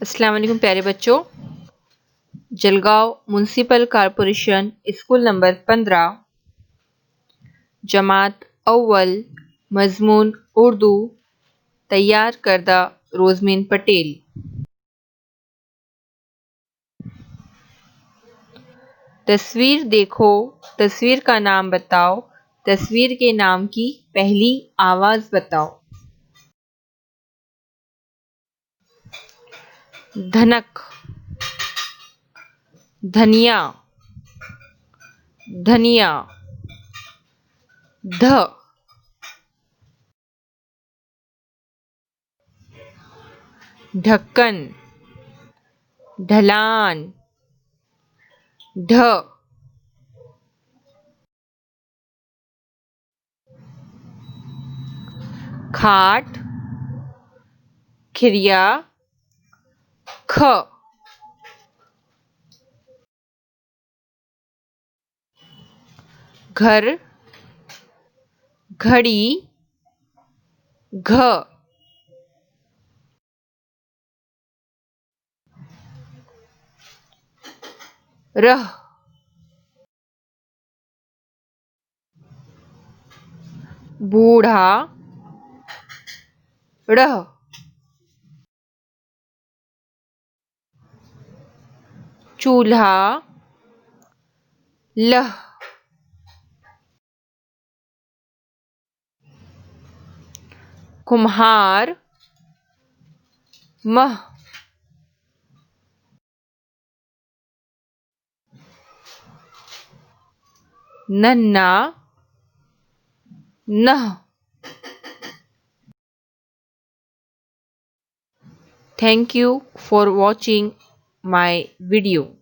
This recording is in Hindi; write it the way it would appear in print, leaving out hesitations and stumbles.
अस्सलाम वालेकुम प्यारे बच्चों। Jalgaon municipal corporation school number 15 जमात अव्वल मजमून उर्दू तैयार करदा रोजमीन पटेल। तस्वीर देखो, तस्वीर का नाम बताओ, तस्वीर के नाम की पहली आवाज बताओ। धनक, धनिया, धनिया। ध, ढक्कन, ढलान। ढ, खाट, खिरिया। ख, घर, घड़ी। घ, रह, बूढ़ा। ड़ह, चूल्हा। लह, कुम्हार। मह, नन्ना। नह। Thank you for watching my video.